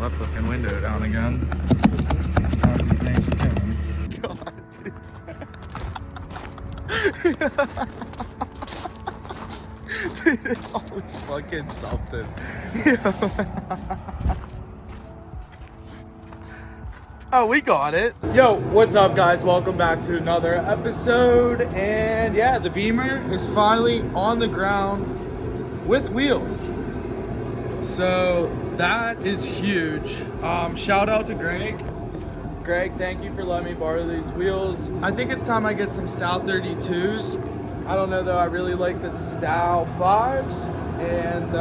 Left the window down again. Thanks again. God, dude. Dude, it's always fucking something. Oh, we got it. Yo, what's up, guys? Welcome back to another episode. And yeah, the Beamer is finally on the ground with wheels. So that is huge. Shout out to Greg. Greg, thank you for letting me borrow these wheels. I think it's time I get some Stout 32s. I don't know though, I really like the Stout 5s. And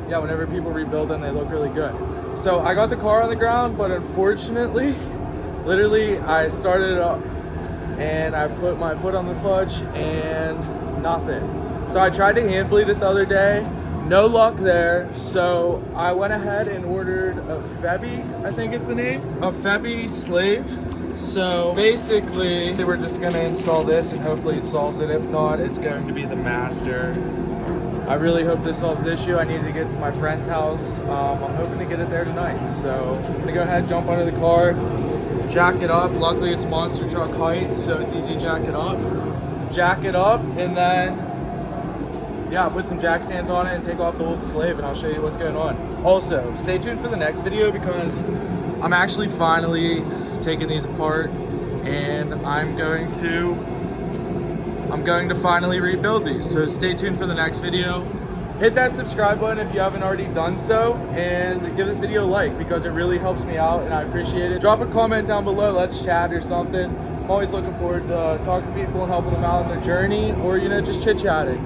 yeah, whenever people rebuild them, they look really good. So I got the car on the ground, but unfortunately, literally I started it up and I put my foot on the clutch and nothing. So I tried to hand bleed it the other day, no luck there. So I went ahead and ordered a Febby, I think is the name, a Febby slave. So basically they were just gonna install this and hopefully it solves it. If not, it's going to be the master. I really hope this solves the issue. I needed to get to my friend's house. I'm hoping to get it there tonight. So I'm gonna go ahead, jump under the car, jack it up. Luckily it's monster truck height, so it's easy to jack it up. Jack it up and then, yeah, put some jack stands on it and take off the old slave and I'll show you what's going on. Also, stay tuned for the next video because I'm actually finally taking these apart and I'm going to finally rebuild these. So stay tuned for the next video. Hit that subscribe button if you haven't already done so and give this video a like because it really helps me out and I appreciate it. Drop a comment down below, let's chat or something. I'm always looking forward to talking to people and helping them out on their journey or, you know, just chit-chatting.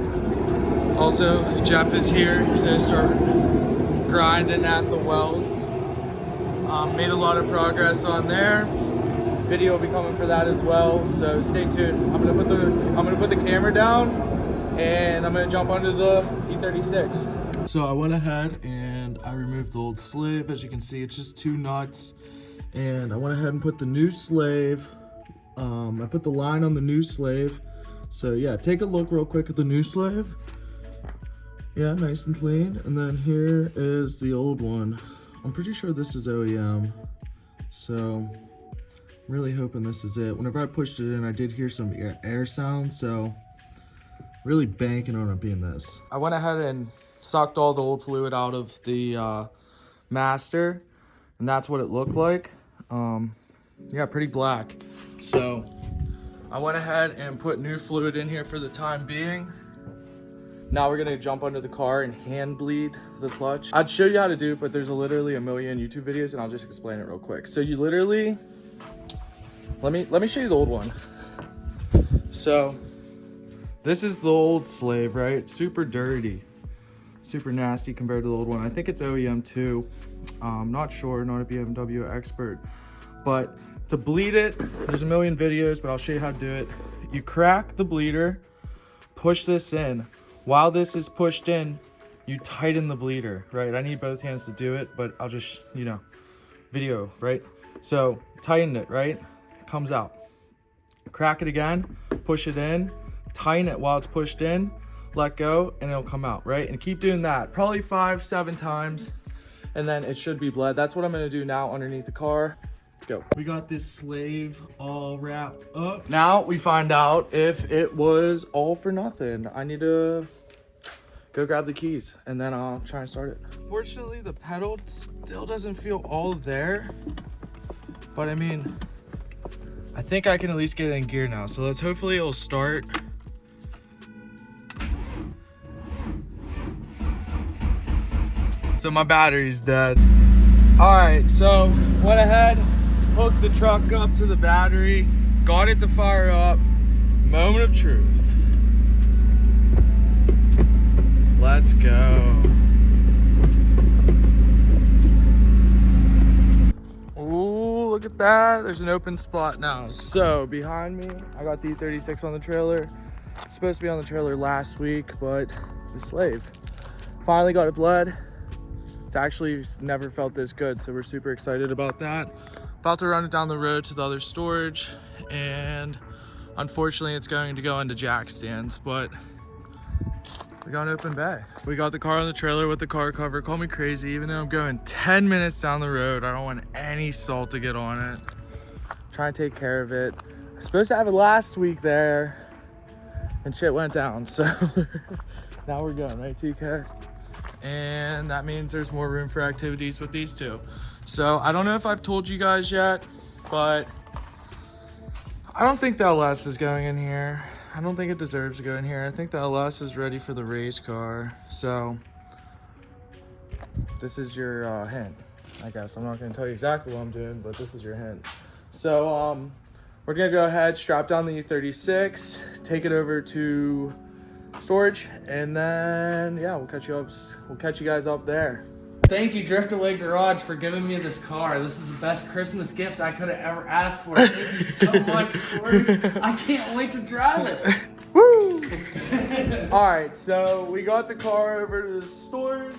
Also, Jeff is here. He's gonna start grinding at the welds. Made a lot of progress on there. Video will be coming for that as well, so stay tuned. I'm gonna put the camera down and I'm gonna jump under the E36. So I went ahead and I removed the old slave. As you can see, it's just two nuts. And I went ahead and put the new slave. I put the line on the new slave. So yeah, take a look real quick at the new slave. Yeah, nice and clean. And then here is the old one. I'm pretty sure this is OEM. So really hoping this is it. Whenever I pushed it in, I did hear some air sounds, so really banking on it being this. I went ahead and sucked all the old fluid out of the master, and that's what it looked like. Yeah, pretty black. So I went ahead and put new fluid in here for the time being. Now we're gonna jump under the car and hand bleed the clutch. I'd show you how to do it, but there's literally a million YouTube videos, and I'll just explain it real quick. So you literally, let me show you the old one. So this is the old slave, right? Super dirty, super nasty compared to the old one. I think it's OEM too. Not sure, not a BMW expert. But to bleed it, there's a million videos, but I'll show you how to do it. You crack the bleeder, push this in. While this is pushed in, you tighten the bleeder, right? I need both hands to do it, but I'll just, you know, video, right? So tighten it, right? Comes out. Crack it again, push it in, tighten it while it's pushed in, let go, and it'll come out, right? And keep doing that, probably 5-7 times, and then it should be bled. That's what I'm gonna do now underneath the car. Let's go. We got this slave all wrapped up. Now we find out if it was all for nothing. I need to go grab the keys and then I'll try and start it. Fortunately, the pedal still doesn't feel all there, but I mean, I think I can at least get it in gear now. So hopefully it'll start. So my battery's dead. All right, so went ahead, hooked the truck up to the battery, got it to fire up. Moment of truth. Let's go. Ooh, look at that. There's an open spot now. So behind me, I got the E36 on the trailer. It's supposed to be on the trailer last week, but the slave finally got it bled. It's actually never felt this good, so we're super excited about that. About to run it down the road to the other storage, and unfortunately it's going to go into jack stands, but we got an open bay. We got the car on the trailer with the car cover. Call me crazy, even though I'm going 10 minutes down the road. I don't want any salt to get on it. Trying to take care of it. I was supposed to have it last week there, and shit went down, so now we're going, right, TK? And that means there's more room for activities with these two. So I don't know if I've told you guys yet, but I don't think the LS is going in here. I don't think it deserves to go in here. I think the LS is ready for the race car. So this is your hint, I guess. I'm not gonna tell you exactly what I'm doing, but this is your hint. So we're gonna go ahead, strap down the E36, take it over to storage, and then yeah, we'll catch you guys up there. Thank you, Driftaway Garage, for giving me this car. This is the best Christmas gift I could have ever asked for. Thank you so much, Corey. I can't wait to drive it. Woo! All right, so we got the car over to the storage.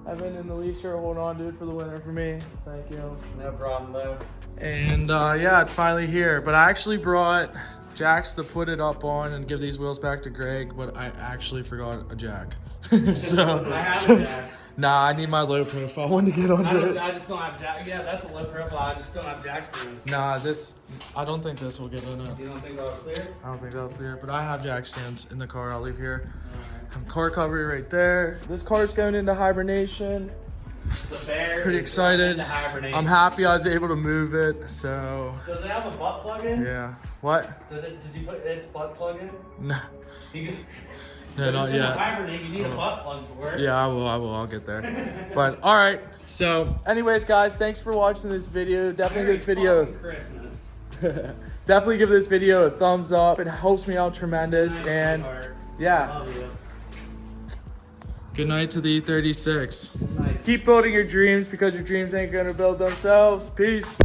Evan and Alicia are holding on to it for the winter for me. Thank you. No problem, though. And yeah, it's finally here. But I actually brought jacks to put it up on and give these wheels back to Greg, but I actually forgot a jack. I have a jack. Nah, I need my low profile one to get on it. I just don't have jack. Yeah, that's a low profile. I just don't have jack stands. Nah, I don't think this will get in it. You don't think that'll clear? I don't think that'll clear, but I have jack stands in the car. I'll leave here. Car cover right there. This car's going into hibernation. The bear. Pretty excited. I'm happy I was able to move it. So. Does it have a butt plug in? Yeah. What? Did you put its butt plug in? No. No, not yet. Hibernate, you need a butt plug for it. Yeah, I will. I'll get there. But all right. So, anyways, guys, thanks for watching this video. Definitely give this video. Christmas. Definitely give this video a thumbs up. It helps me out tremendous. And yeah. Love you. Good night to the E36. Nice. Keep building your dreams because your dreams ain't gonna build themselves. Peace.